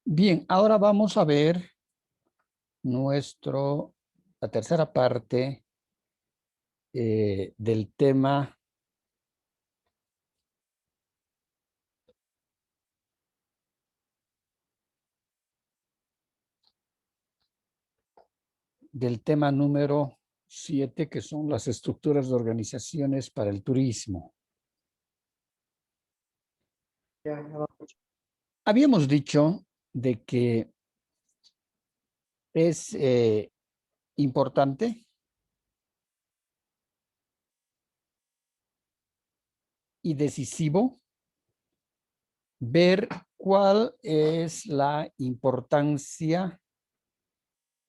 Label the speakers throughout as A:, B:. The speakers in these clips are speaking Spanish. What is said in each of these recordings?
A: Bien, ahora vamos a ver la tercera parte del tema número 7, que son las estructuras de organizaciones para el turismo. Habíamos dicho de que es importante y decisivo ver cuál es la importancia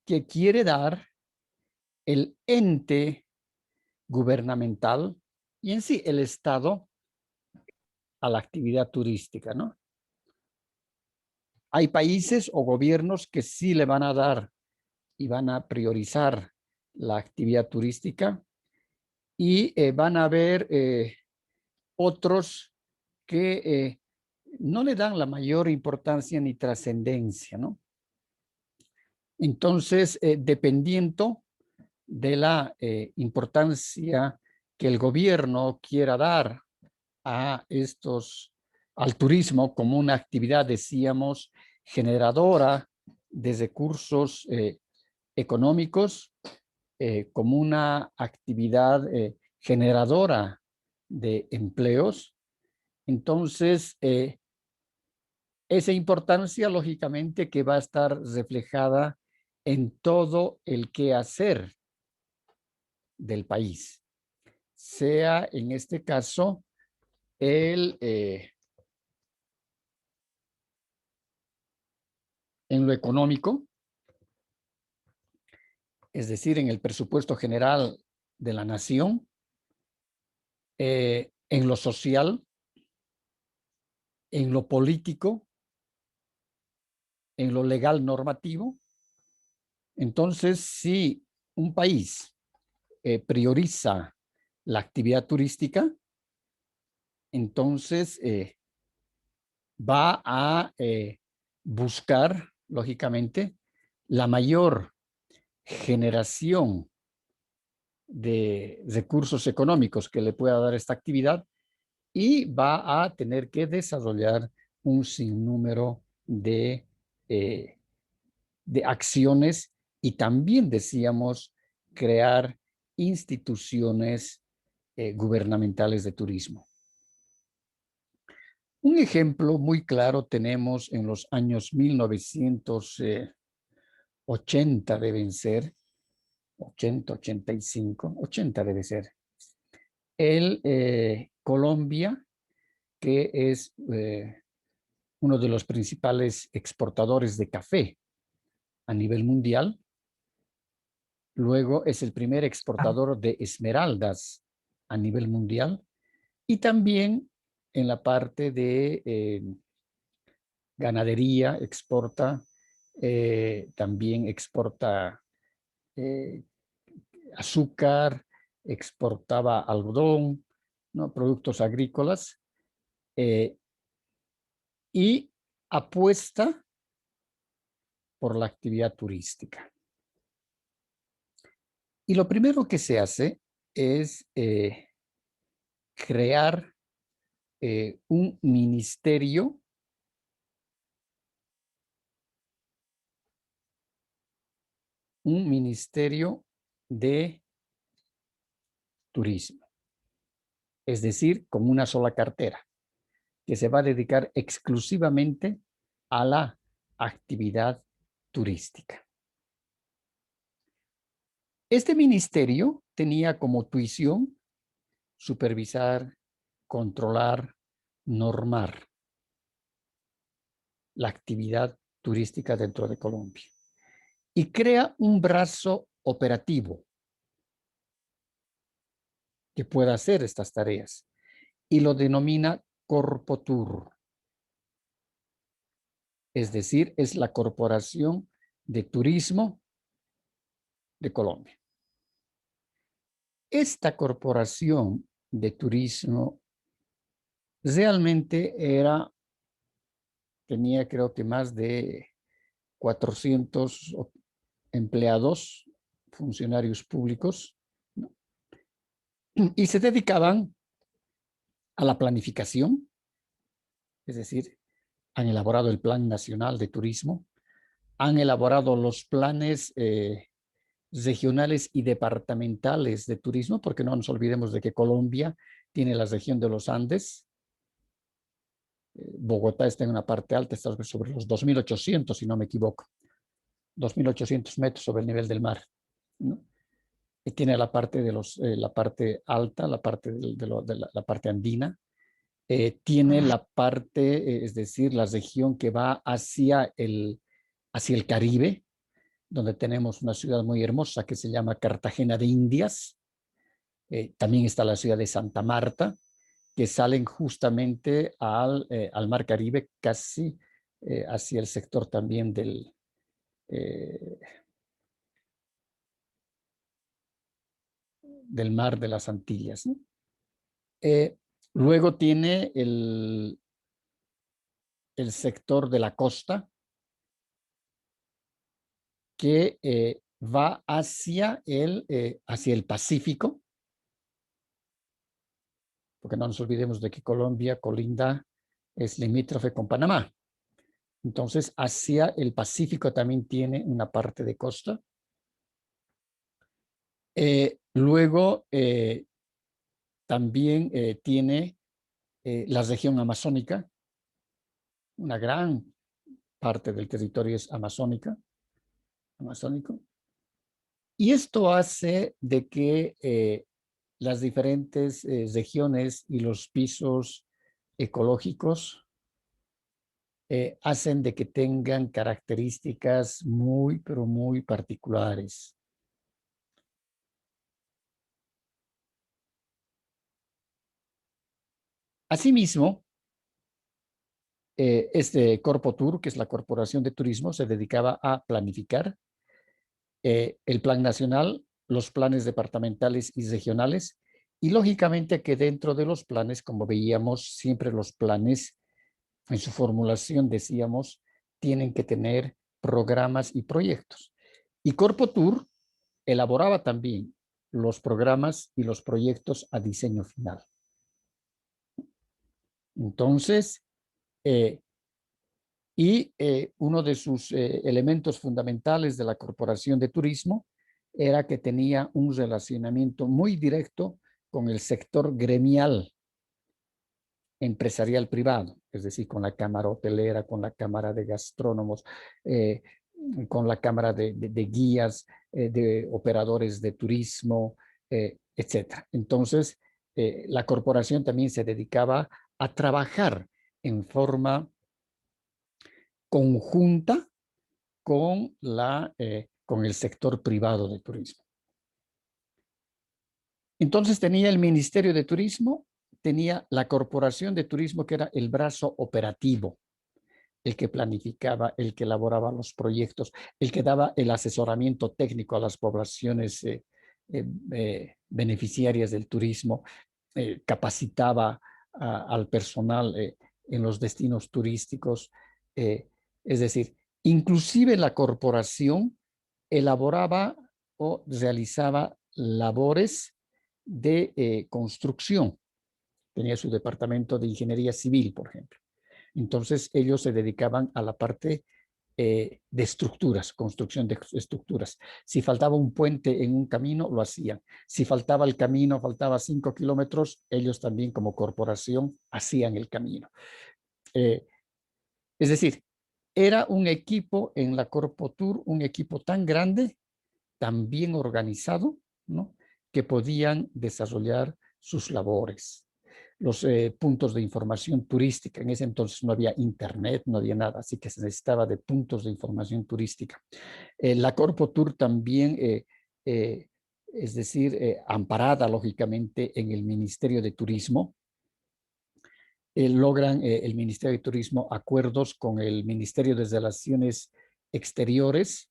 A: que quiere dar el ente gubernamental y en sí el Estado a la actividad turística, ¿no? Hay países o gobiernos que sí le van a dar y van a priorizar la actividad turística y van a haber otros que no le dan la mayor importancia ni trascendencia, ¿no? Entonces, dependiendo de la importancia que el gobierno quiera dar al turismo como una actividad, decíamos, generadora de recursos económicos, como una actividad generadora de empleos. Entonces, esa importancia, lógicamente, que va a estar reflejada en todo el quehacer del país, sea en este caso en lo económico, es decir, en el presupuesto general de la nación, en lo social, en lo político, en lo legal normativo. Entonces, si un país prioriza la actividad turística, entonces va a buscar, lógicamente, la mayor generación de recursos económicos que le pueda dar esta actividad y va a tener que desarrollar un sinnúmero de acciones y también, decíamos, crear instituciones gubernamentales de turismo. Un ejemplo muy claro tenemos en los años 1980, deben ser, 80, 85, 80 debe ser. Colombia, que es uno de los principales exportadores de café a nivel mundial. Luego es el primer exportador de esmeraldas a nivel mundial. Y también en la parte de ganadería exporta, también exporta eh, azúcar, exportaba algodón, ¿no? Productos agrícolas, eh, y apuesta por la actividad turística. Y lo primero que se hace es crear un ministerio de turismo, es decir, con una sola cartera, que se va a dedicar exclusivamente a la actividad turística. Este ministerio tenía como tuición supervisar, controlar, normar la actividad turística dentro de Colombia y crea un brazo operativo que pueda hacer estas tareas y lo denomina Corpotur, es decir, es la Corporación de Turismo de Colombia. Esta Corporación de Turismo realmente era tenía creo que más de 400 empleados, funcionarios públicos, ¿no? Y se dedicaban a la planificación, es decir, han elaborado el Plan Nacional de Turismo, han elaborado los planes regionales y departamentales de turismo, porque no nos olvidemos de que Colombia tiene la región de los Andes. Bogotá está en una parte alta, está sobre los 2.800, si no me equivoco, 2.800 metros sobre el nivel del mar, ¿no? Y tiene la parte de la parte alta, la parte la parte andina. Tiene la parte, es decir, la región que va hacia el Caribe, donde tenemos una ciudad muy hermosa que se llama Cartagena de Indias. También está la ciudad de Santa Marta, que salen justamente al Mar Caribe, casi hacia el sector también eh, del Mar de las Antillas, ¿no? Luego tiene el sector de la costa, que va hacia el Pacífico, porque no nos olvidemos de que Colombia colinda, es limítrofe con Panamá. Entonces, hacia el Pacífico también tiene una parte de costa. Luego, también tiene la región amazónica. Una gran parte del territorio es amazónico. Y esto hace de que las diferentes regiones y los pisos ecológicos hacen de que tengan características muy, pero muy particulares. Asimismo, este Corpotur, que es la Corporación de Turismo, se dedicaba a planificar el plan nacional, los planes departamentales y regionales, y lógicamente que dentro de los planes, como veíamos, siempre los planes en su formulación, decíamos, tienen que tener programas y proyectos. Y Corpotur elaboraba también los programas y los proyectos a diseño final. Entonces, uno de sus elementos fundamentales de la Corporación de Turismo era que tenía un relacionamiento muy directo con el sector gremial empresarial privado, es decir, con la Cámara Hotelera, con la Cámara de Gastrónomos, eh, con la Cámara de Guías, de operadores de turismo, etcétera. Entonces, la corporación también se dedicaba a trabajar en forma conjunta con el sector privado de turismo. Entonces tenía el Ministerio de Turismo, tenía la Corporación de Turismo, que era el brazo operativo, el que planificaba, el que elaboraba los proyectos, el que daba el asesoramiento técnico a las poblaciones beneficiarias del turismo, capacitaba al personal en los destinos turísticos. Es decir, inclusive la corporación elaboraba o realizaba labores de construcción. Tenía su departamento de ingeniería civil, por ejemplo. Entonces, ellos se dedicaban a la parte de estructuras, construcción de estructuras. Si faltaba un puente en un camino, lo hacían. Si faltaba el camino, faltaba 5 kilómetros, ellos también como corporación hacían el camino. Es decir, era un equipo en la Corpotur, un equipo tan grande, tan bien organizado, ¿no?, que podían desarrollar sus labores. Los puntos de información turística. En ese entonces no había internet, no había nada, así que se necesitaba de puntos de información turística. La Corpotur también, es decir, amparada lógicamente en el Ministerio de Turismo, logran el Ministerio de Turismo acuerdos con el Ministerio de Relaciones Exteriores,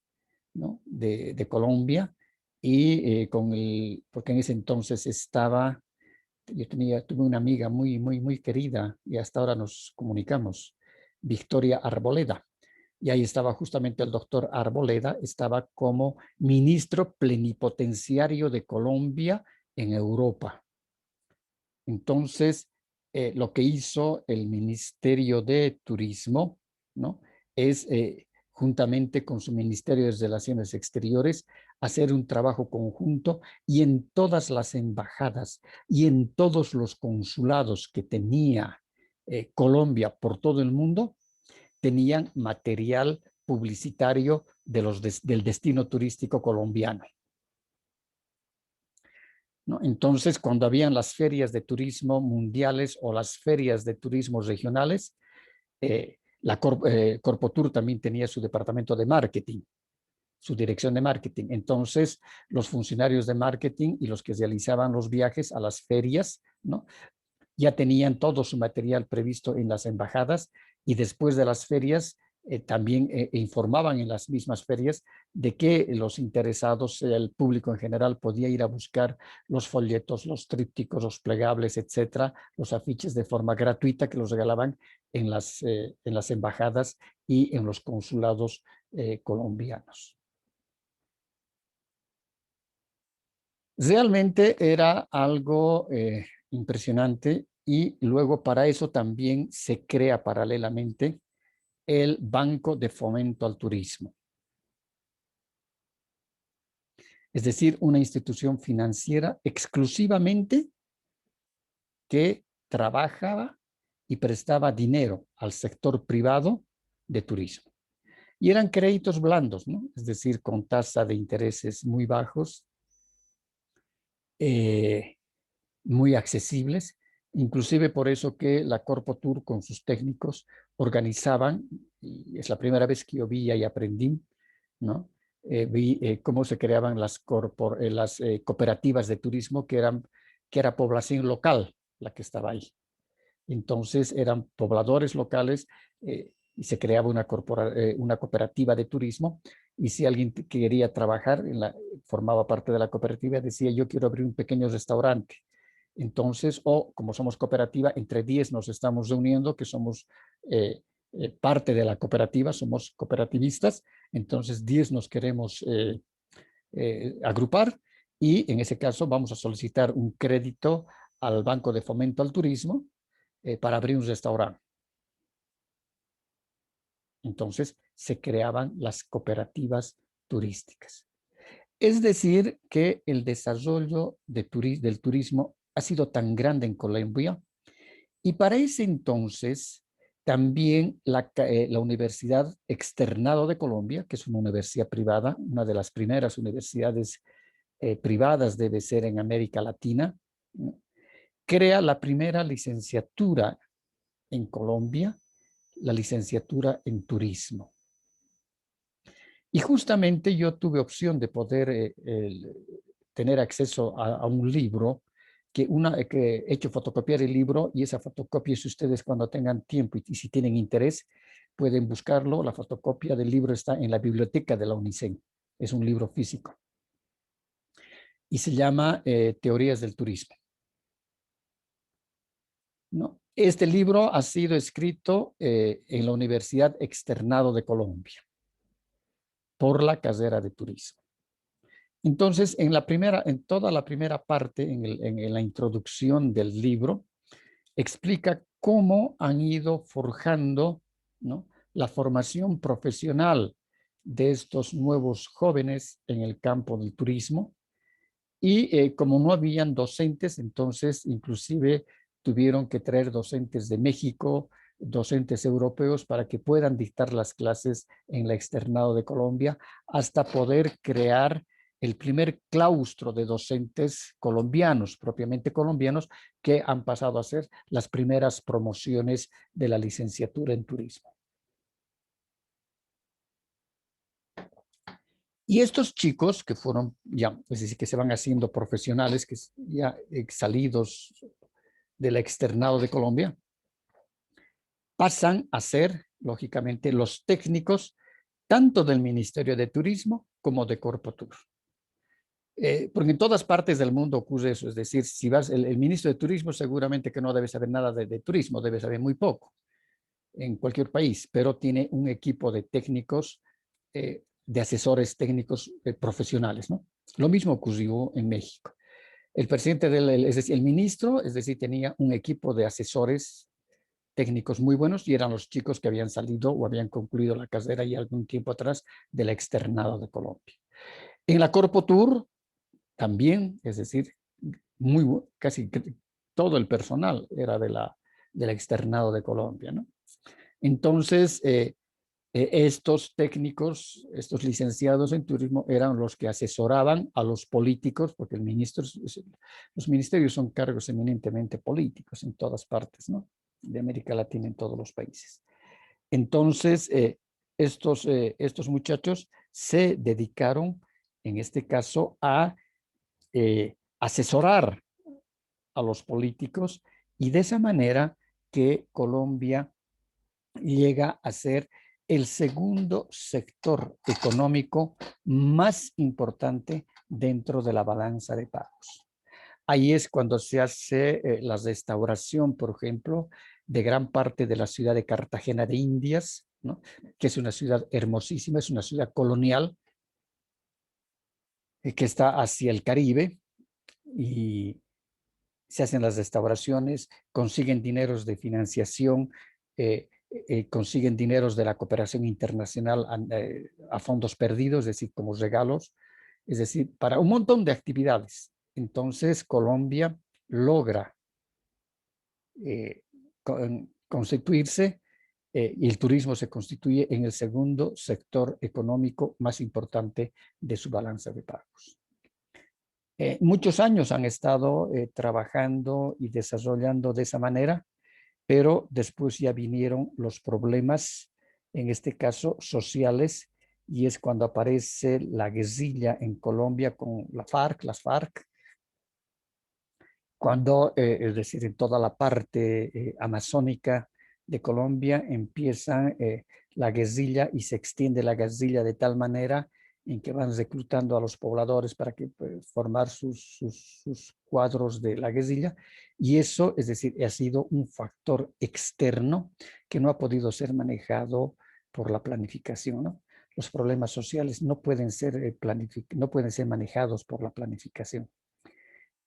A: ¿no?, de Colombia, y porque en ese entonces tuve una amiga muy, muy, muy querida y hasta ahora nos comunicamos, Victoria Arboleda. Y ahí estaba justamente el doctor Arboleda, estaba como ministro plenipotenciario de Colombia en Europa. Entonces, lo que hizo el Ministerio de Turismo, ¿no? Es, juntamente con su Ministerio de Relaciones Exteriores, hacer un trabajo conjunto y en todas las embajadas y en todos los consulados que tenía Colombia por todo el mundo, tenían material publicitario del destino turístico colombiano, ¿no? Entonces, cuando habían las ferias de turismo mundiales o las ferias de turismo regionales, Corpotur también tenía su departamento de marketing, su dirección de marketing. Entonces, los funcionarios de marketing y los que realizaban los viajes a las ferias, ¿no? Ya tenían todo su material previsto en las embajadas y después de las ferias también informaban en las mismas ferias de que los interesados, el público en general, podía ir a buscar los folletos, los trípticos, los plegables, etcétera, los afiches de forma gratuita que los regalaban en las embajadas y en los consulados colombianos. Realmente era algo impresionante y luego para eso también se crea paralelamente el Banco de Fomento al Turismo. Es decir, una institución financiera exclusivamente que trabajaba y prestaba dinero al sector privado de turismo. Y eran créditos blandos, ¿no? Es decir, con tasa de intereses muy bajos, muy accesibles, inclusive por eso que la Corpotur con sus técnicos organizaban, y es la primera vez que yo vi y aprendí, ¿no? Vi cómo se creaban las cooperativas de turismo que era población local la que estaba ahí. Entonces eran pobladores locales y se creaba una cooperativa de turismo y si alguien quería trabajar, formaba parte de la cooperativa, decía yo quiero abrir un pequeño restaurante. Entonces, como somos cooperativa, entre 10 nos estamos reuniendo, que somos parte de la cooperativa, somos cooperativistas, entonces 10 nos queremos agrupar y en ese caso vamos a solicitar un crédito al Banco de Fomento al Turismo para abrir un restaurante. Entonces se creaban las cooperativas turísticas. Es decir, que el desarrollo del turismo ha sido tan grande en Colombia y para ese entonces también la Universidad Externado de Colombia, que es una universidad privada, una de las primeras universidades privadas debe ser en América Latina, ¿no? Crea la primera licenciatura en Colombia, la licenciatura en turismo. Y justamente yo tuve opción de poder tener acceso a un libro que he hecho fotocopiar el libro y esa fotocopia, si ustedes cuando tengan tiempo y si tienen interés, pueden buscarlo. La fotocopia del libro está en la biblioteca de la UNICEN. Es un libro físico. Y se llama Teorías del Turismo, ¿no? Este libro ha sido escrito en la Universidad Externado de Colombia por la carrera de turismo. Entonces, en toda la primera parte, en la introducción del libro, explica cómo han ido forjando, ¿no?, la formación profesional de estos nuevos jóvenes en el campo del turismo. Y como no habían docentes, entonces inclusive tuvieron que traer docentes de México, docentes europeos para que puedan dictar las clases en la Externado de Colombia hasta poder crear el primer claustro de docentes colombianos, propiamente colombianos, que han pasado a ser las primeras promociones de la licenciatura en turismo. Y estos chicos que fueron ya, es decir, que se van haciendo profesionales, que ya salidos del Externado de Colombia, pasan a ser, lógicamente, los técnicos tanto del Ministerio de Turismo como de Corpotur. Porque en todas partes del mundo ocurre eso, es decir, si vas, el ministro de Turismo seguramente que no debe saber nada de turismo, debe saber muy poco. en cualquier país, pero tiene un equipo de técnicos, de asesores técnicos profesionales, ¿no? Lo mismo ocurrió en México. El presidente, es decir, el ministro, es decir, tenía un equipo de asesores técnicos muy buenos y eran los chicos que habían salido o habían concluido la carrera ya algún tiempo atrás de la externado de Colombia. En la Corpotur también, es decir, casi todo el personal era de la externado de Colombia, ¿no? Entonces, estos técnicos, estos licenciados en turismo eran los que asesoraban a los políticos, porque los ministerios son cargos eminentemente políticos en todas partes, ¿no? De América Latina, en todos los países. Entonces, estos muchachos se dedicaron, en este caso, a asesorar a los políticos y de esa manera que Colombia llega a ser el segundo sector económico más importante dentro de la balanza de pagos. Ahí es cuando se hace la restauración, por ejemplo, de gran parte de la ciudad de Cartagena de Indias, ¿no? Que es una ciudad hermosísima, es una ciudad colonial que está hacia el Caribe y se hacen las restauraciones, consiguen dineros de financiación, consiguen dineros de la cooperación internacional a fondos perdidos, es decir, como regalos, es decir, para un montón de actividades. Entonces, Colombia logra constituirse y el turismo se constituye en el segundo sector económico más importante de su balanza de pagos. Muchos años han estado trabajando y desarrollando de esa manera, pero después ya vinieron los problemas, en este caso sociales, y es cuando aparece la guerrilla en Colombia con las FARC, cuando, es decir, en toda la parte amazónica de Colombia empieza la guerrilla y se extiende la guerrilla de tal manera en que van reclutando a los pobladores para que formar sus cuadros de la guerrilla. Y eso, es decir, ha sido un factor externo que no ha podido ser manejado por la planificación, ¿no? Los problemas sociales no pueden ser, no pueden ser manejados por la planificación.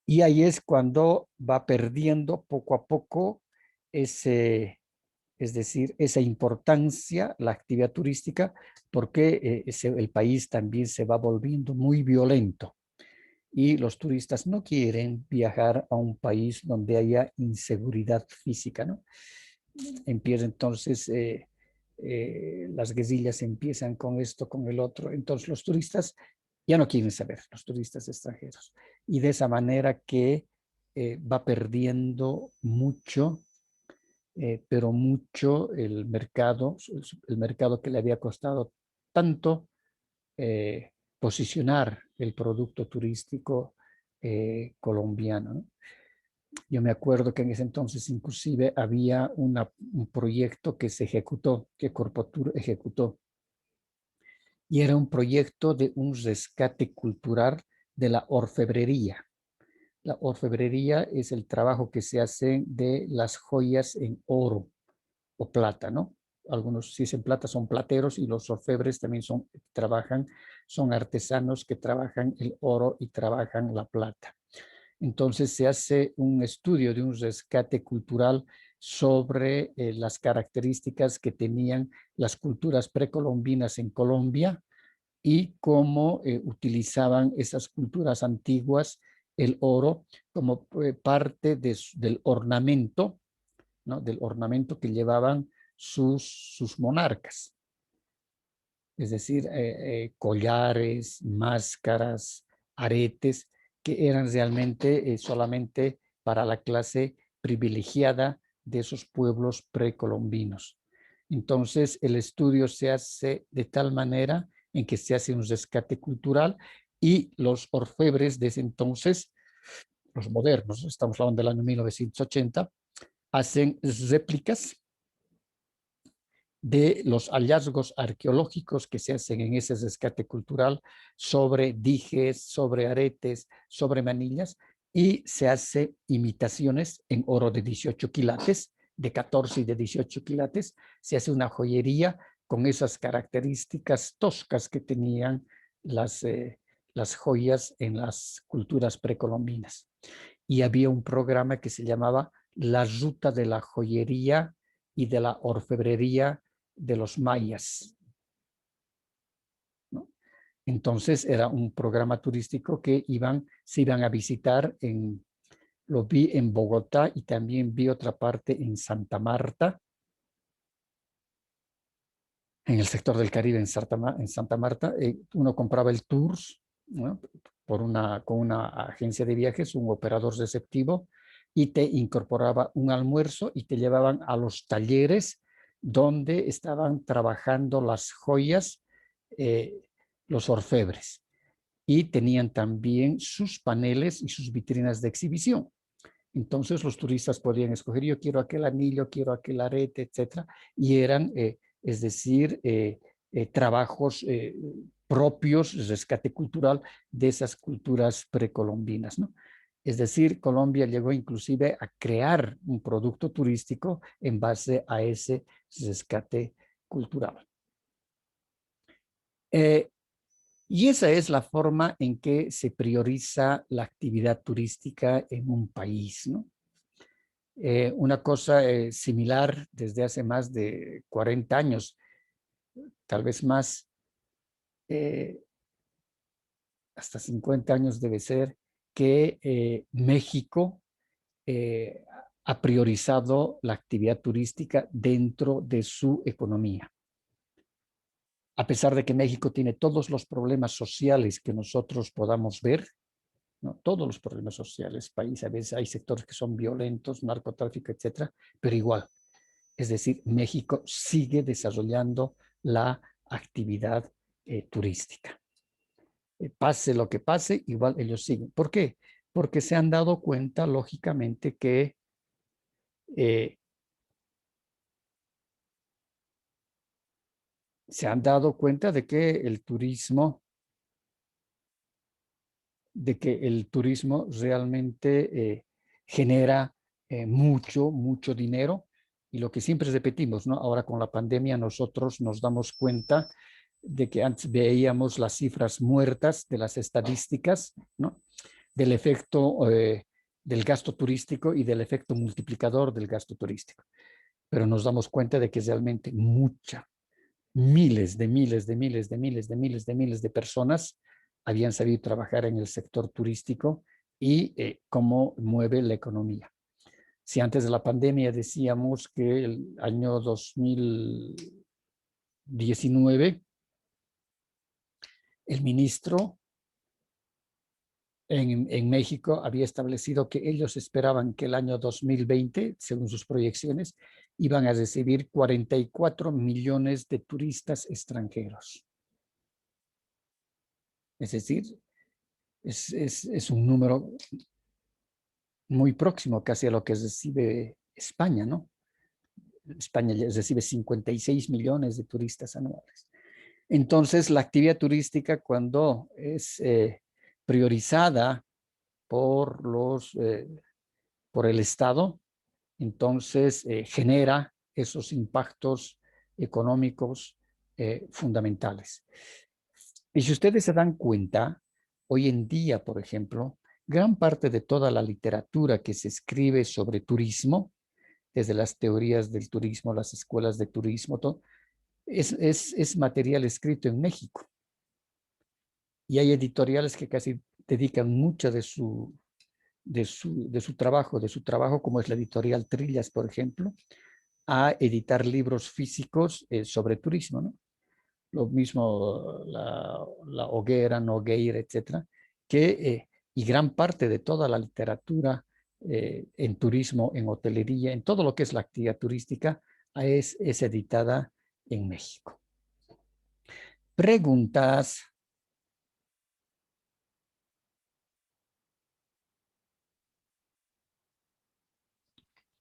A: Y ahí es cuando va perdiendo poco a poco ese, es decir, esa importancia, la actividad turística, porque el país también se va volviendo muy violento y los turistas no quieren viajar a un país donde haya inseguridad física, ¿no? Empieza entonces, las guerrillas empiezan con esto, con el otro, entonces los turistas ya no quieren saber, los turistas extranjeros, y de esa manera que va perdiendo mucho, pero mucho el mercado que le había costado tanto posicionar el producto turístico colombiano, ¿no? Yo me acuerdo que en ese entonces inclusive había un proyecto que se ejecutó, que Corpotur ejecutó, y era un proyecto de un rescate cultural de la orfebrería. La orfebrería es el trabajo que se hace de las joyas en oro o plata, ¿no? Algunos, si es en plata, son plateros y los orfebres también son artesanos que trabajan el oro y trabajan la plata. Entonces se hace un estudio de un rescate cultural sobre las características que tenían las culturas precolombinas en Colombia y cómo utilizaban esas culturas antiguas el oro como parte del ornamento, ¿no? Del ornamento que llevaban sus monarcas. Es decir, collares, máscaras, aretes, que eran realmente solamente para la clase privilegiada de esos pueblos precolombinos. Entonces, el estudio se hace de tal manera en que se hace un rescate cultural y los orfebres de ese entonces, los modernos, estamos hablando del año 1980, hacen réplicas de los hallazgos arqueológicos que se hacen en ese rescate cultural sobre dijes, sobre aretes, sobre manillas, y se hace imitaciones en oro de 18 quilates de 14 y de 18 quilates, se hace una joyería con esas características toscas que tenían las joyas en las culturas precolombinas. Y había un programa que se llamaba La Ruta de la Joyería y de la Orfebrería de los Mayas, ¿no? Entonces era un programa turístico que se iban a visitar lo vi en Bogotá y también vi otra parte en Santa Marta, en el sector del Caribe, en Santa Marta. Uno compraba el tours, ¿no? Con una agencia de viajes, un operador receptivo, y te incorporaba un almuerzo y te llevaban a los talleres donde estaban trabajando las joyas, eh, los orfebres, y tenían también sus paneles y sus vitrinas de exhibición. Entonces los turistas podían escoger, yo quiero aquel anillo, quiero aquel arete, etcétera, y eran, es decir, trabajos propios, rescate cultural de esas culturas precolombinas, ¿no? Es decir, Colombia llegó inclusive a crear un producto turístico en base a ese rescate cultural. Y esa es la forma en que se prioriza la actividad turística en un país, ¿no? Una cosa similar desde hace más de 40 años, tal vez más, eh, hasta 50 años debe ser, que México ha priorizado la actividad turística dentro de su economía. A pesar de que México tiene todos los problemas sociales que nosotros podamos ver, ¿no? Todos los problemas sociales, país, a veces hay sectores que son violentos, narcotráfico, etcétera, pero igual. Es decir, México sigue desarrollando la actividad turística. Pase lo que pase, igual ellos siguen. ¿Por qué? Porque se han dado cuenta, lógicamente, que de que el turismo realmente genera mucho dinero, y lo que siempre repetimos, ¿no? Ahora con la pandemia nosotros nos damos cuenta de que antes veíamos las cifras muertas de las estadísticas, ¿no? Del efecto del gasto turístico y del efecto multiplicador del gasto turístico. Pero nos damos cuenta de que realmente miles de personas habían sabido trabajar en el sector turístico y cómo mueve la economía. Si antes de la pandemia decíamos que el año 2019, el ministro en México había establecido que ellos esperaban que el año 2020, según sus proyecciones, iban a recibir 44 millones de turistas extranjeros. Es decir, es un número muy próximo casi a lo que recibe España, ¿no? España recibe 56 millones de turistas anuales. Entonces, la actividad turística, cuando es priorizada por por el Estado, entonces genera esos impactos económicos fundamentales. Y si ustedes se dan cuenta, hoy en día, por ejemplo, gran parte de toda la literatura que se escribe sobre turismo, desde las teorías del turismo, las escuelas de turismo, todo, es material escrito en México. Y hay editoriales que casi dedican mucho de su trabajo, como es la editorial Trillas, por ejemplo, a editar libros físicos sobre turismo, ¿no? Lo mismo la Hoguera, Nogueira, etcétera, y gran parte de toda la literatura en turismo, en hotelería, en todo lo que es la actividad turística, es editada en México. Preguntas.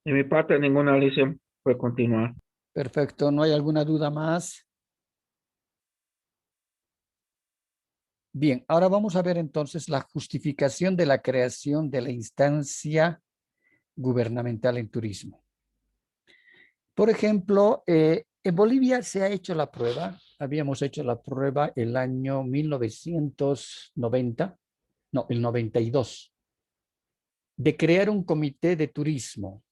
B: De mi parte, ninguna, Alicia. Puede continuar.
A: Perfecto, ¿no hay alguna duda más? Bien, ahora vamos a ver entonces la justificación de la creación de la instancia gubernamental en turismo. Por ejemplo, en Bolivia se ha hecho la prueba, habíamos hecho la prueba el año 1990, no, el 92, de crear un comité de turismo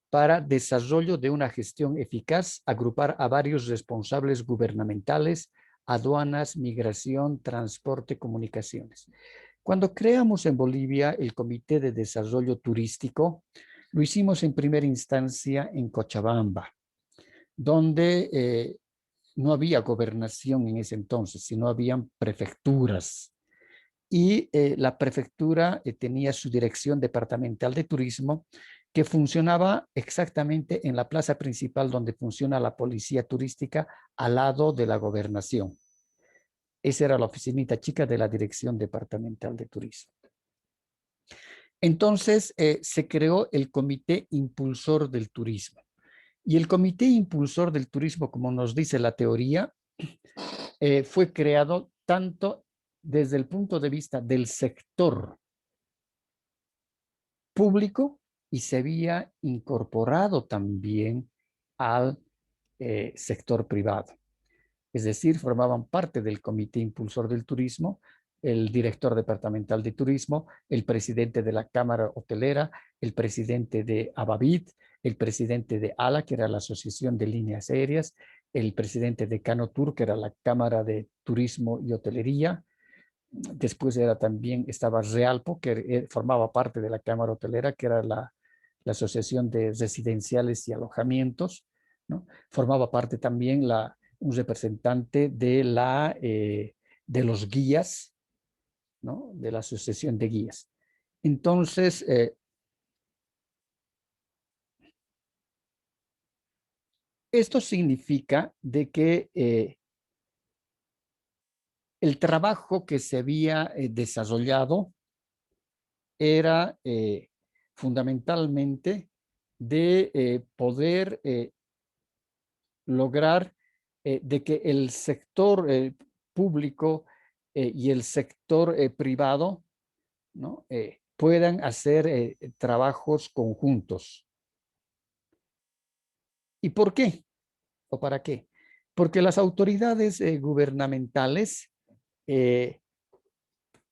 A: para desarrollo de una gestión eficaz, agrupar a varios responsables gubernamentales, aduanas, migración, transporte, comunicaciones. Cuando creamos en Bolivia el Comité de Desarrollo Turístico, lo hicimos en primera instancia en Cochabamba, donde no había gobernación en ese entonces, sino habían prefecturas. Y la prefectura tenía su dirección departamental de turismo, que funcionaba exactamente en la plaza principal donde funciona la policía turística, al lado de la gobernación. Esa era la oficinita chica de la Dirección Departamental de Turismo. Entonces se creó el Comité Impulsor del Turismo. Y el Comité Impulsor del Turismo, como nos dice la teoría, fue creado tanto desde el punto de vista del sector público y se había incorporado también al sector privado. Es decir, formaban parte del Comité Impulsor del Turismo, el director departamental de turismo, el presidente de la Cámara Hotelera, el presidente de Abavit, el presidente de ALA, que era la Asociación de Líneas Aéreas, el presidente de Canotur, que era la Cámara de Turismo y Hotelería. Después era también, estaba Realpo, que formaba parte de la Cámara Hotelera, que era la Asociación de Residenciales y Alojamientos, ¿no? Formaba parte también un representante de los guías, ¿no? De la Asociación de Guías. Entonces, esto significa de que el trabajo que se había desarrollado era fundamentalmente de poder lograr de que el sector público y el sector privado, ¿no? Puedan hacer trabajos conjuntos. ¿Y por qué? ¿O para qué? Porque las autoridades gubernamentales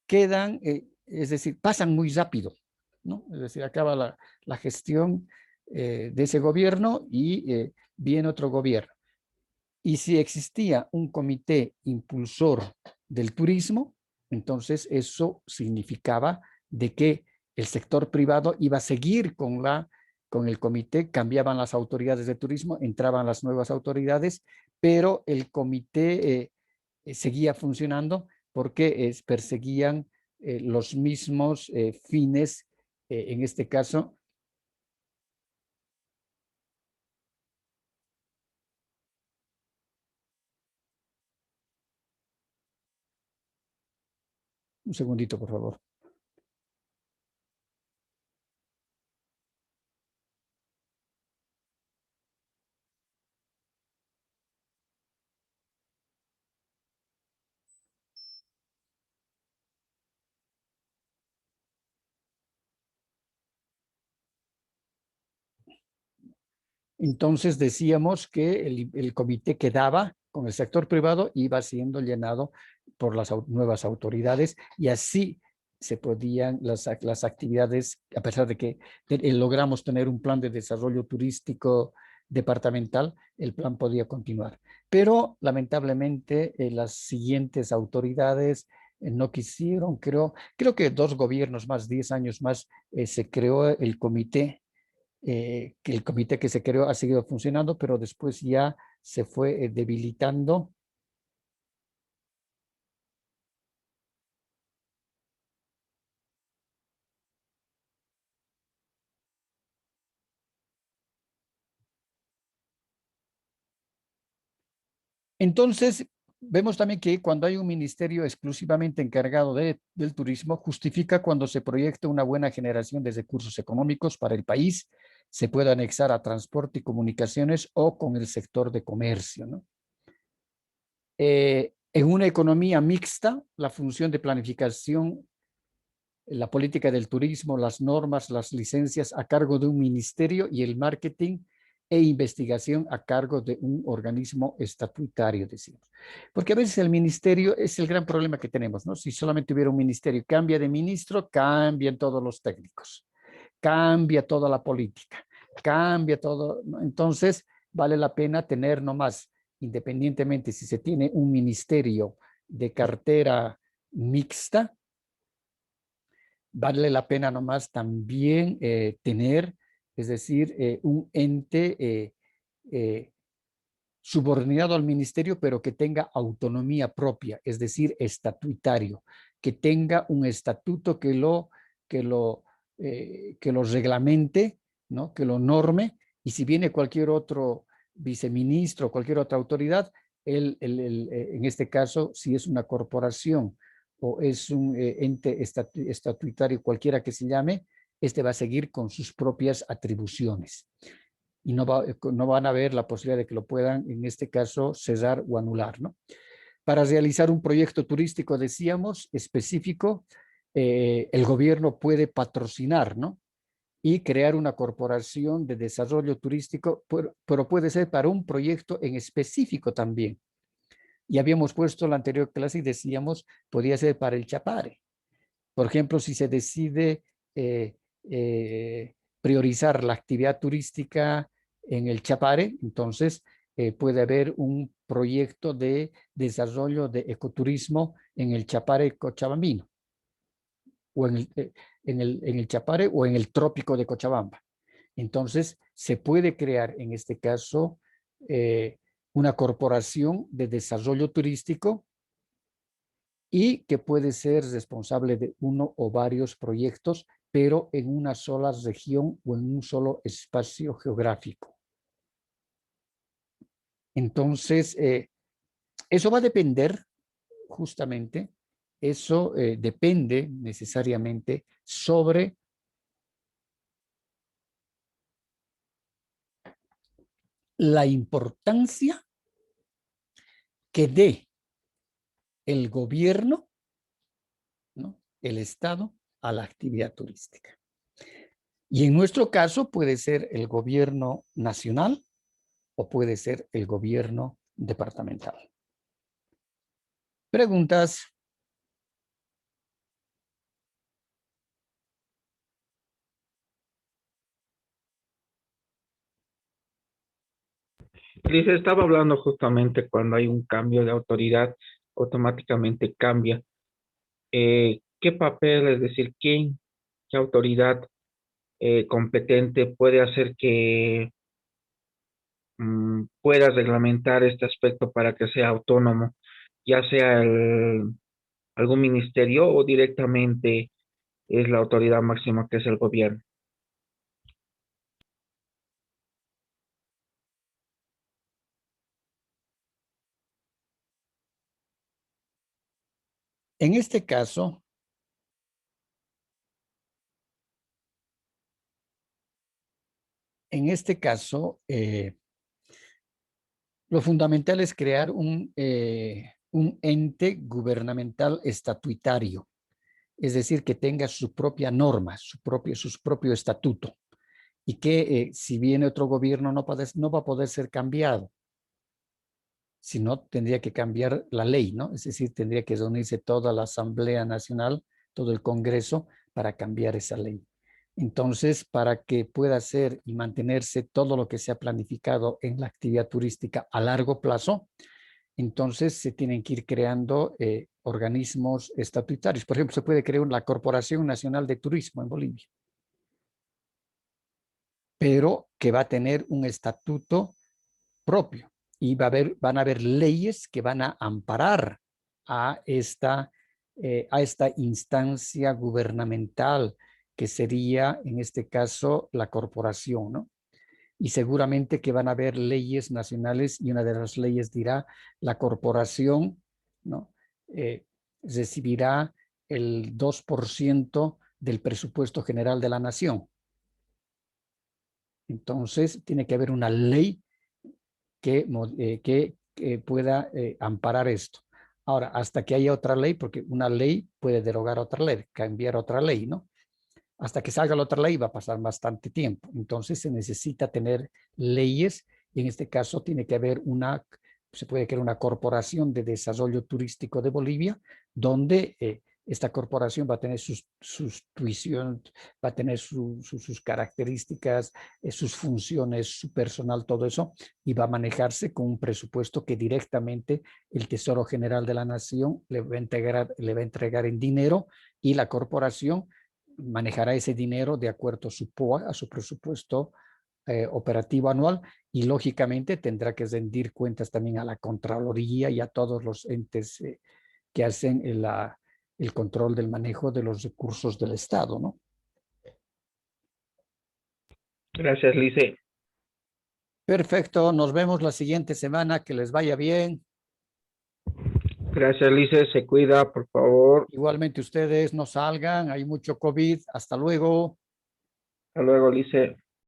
A: quedan, es decir, pasan muy rápido, ¿no? Es decir, acaba la gestión de ese gobierno y viene otro gobierno. Y si existía un comité impulsor del turismo, entonces eso significaba de que el sector privado iba a seguir con el comité, cambiaban las autoridades de turismo, entraban las nuevas autoridades, pero el comité seguía funcionando porque perseguían los mismos fines, en este caso. Un segundito, por favor. Entonces decíamos que el comité quedaba con el sector privado, iba siendo llenado por las nuevas autoridades y así se podían las actividades, a pesar de que logramos tener un plan de desarrollo turístico departamental, el plan podía continuar. Pero lamentablemente las siguientes autoridades no quisieron, creo que 2 gobiernos más, 10 años más, se creó el comité, que el comité que se creó ha seguido funcionando, pero después ya se fue debilitando. Entonces, vemos también que cuando hay un ministerio exclusivamente encargado del turismo, justifica cuando se proyecta una buena generación de recursos económicos para el país, se puede anexar a transporte y comunicaciones o con el sector de comercio, ¿no? En una economía mixta, la función de planificación, la política del turismo, las normas, las licencias a cargo de un ministerio y el marketing e investigación a cargo de un organismo estatutario, decimos. Porque a veces el ministerio es el gran problema que tenemos, ¿no? Si solamente hubiera un ministerio, cambia de ministro, cambian todos los técnicos, cambia toda la política, cambia todo, ¿no? Entonces, vale la pena tener nomás, independientemente si se tiene un ministerio de cartera mixta, vale la pena nomás también tener, es decir, un ente subordinado al ministerio, pero que tenga autonomía propia, es decir, estatutario, que tenga un estatuto que lo reglamente, ¿no? Que lo norme, y si viene cualquier otro viceministro, cualquier otra autoridad, en este caso, si es una corporación o es un ente estatutario, cualquiera que se llame, este va a seguir con sus propias atribuciones y no van a ver la posibilidad de que lo puedan, en este caso, cesar o anular, ¿no? Para realizar un proyecto turístico, decíamos, específico, el gobierno puede patrocinar, ¿no? Y crear una corporación de desarrollo turístico, pero puede ser para un proyecto en específico también. Y habíamos puesto la anterior clase y decíamos, podría ser para el Chapare. Por ejemplo, si se decide priorizar la actividad turística en el Chapare, entonces puede haber un proyecto de desarrollo de ecoturismo en el Chapare cochabambino, o en el Chapare o en el trópico de Cochabamba. Entonces, se puede crear en este caso una corporación de desarrollo turístico y que puede ser responsable de uno o varios proyectos, pero en una sola región o en un solo espacio geográfico. Entonces, eso va a depender justamente, eso depende necesariamente sobre la importancia que dé el gobierno, ¿no? El Estado, a la actividad turística. Y en nuestro caso puede ser el gobierno nacional o puede ser el gobierno departamental. ¿Preguntas?
B: Dice, estaba hablando justamente cuando hay un cambio de autoridad, automáticamente cambia. ¿Qué papel, es decir, qué autoridad competente puede hacer que pueda reglamentar este aspecto para que sea autónomo, ya sea algún ministerio o directamente es la autoridad máxima que es el gobierno?
A: En este caso, lo fundamental es crear un ente gubernamental estatutario, es decir, que tenga su propia norma, su propio estatuto, y que si viene otro gobierno no va a poder ser cambiado, sino tendría que cambiar la ley, ¿no? Es decir, tendría que reunirse toda la Asamblea Nacional, todo el Congreso, para cambiar esa ley. Entonces, para que pueda ser y mantenerse todo lo que se ha planificado en la actividad turística a largo plazo, entonces se tienen que ir creando organismos estatutarios. Por ejemplo, se puede crear la Corporación Nacional de Turismo en Bolivia, pero que va a tener un estatuto propio y van a haber leyes que van a amparar a esta instancia gubernamental que sería, en este caso, la corporación, ¿no? Y seguramente que van a haber leyes nacionales y una de las leyes dirá la corporación, ¿no? Recibirá el 2% del presupuesto general de la nación. Entonces, tiene que haber una ley que pueda amparar esto. Ahora, hasta que haya otra ley, porque una ley puede derogar otra ley, cambiar otra ley, ¿no? hasta que salga la otra ley va a pasar bastante tiempo. Entonces se necesita tener leyes y en este caso tiene que haber se puede crear una corporación de desarrollo turístico de Bolivia donde esta corporación va a tener sus tuiciones, va a tener sus características, sus funciones, su personal, todo eso, y va a manejarse con un presupuesto que directamente el Tesoro General de la Nación le va a entregar en dinero y la corporación manejará ese dinero de acuerdo a su POA, a su presupuesto operativo anual, y lógicamente tendrá que rendir cuentas también a la Contraloría y a todos los entes que hacen el control del manejo de los recursos del Estado, ¿no?
B: Gracias, Lice.
A: Perfecto, nos vemos la siguiente semana, que les vaya bien.
B: Gracias, Lice, se cuida, por favor.
A: Igualmente ustedes no salgan, hay mucho COVID. Hasta luego.
B: Hasta luego, Lice.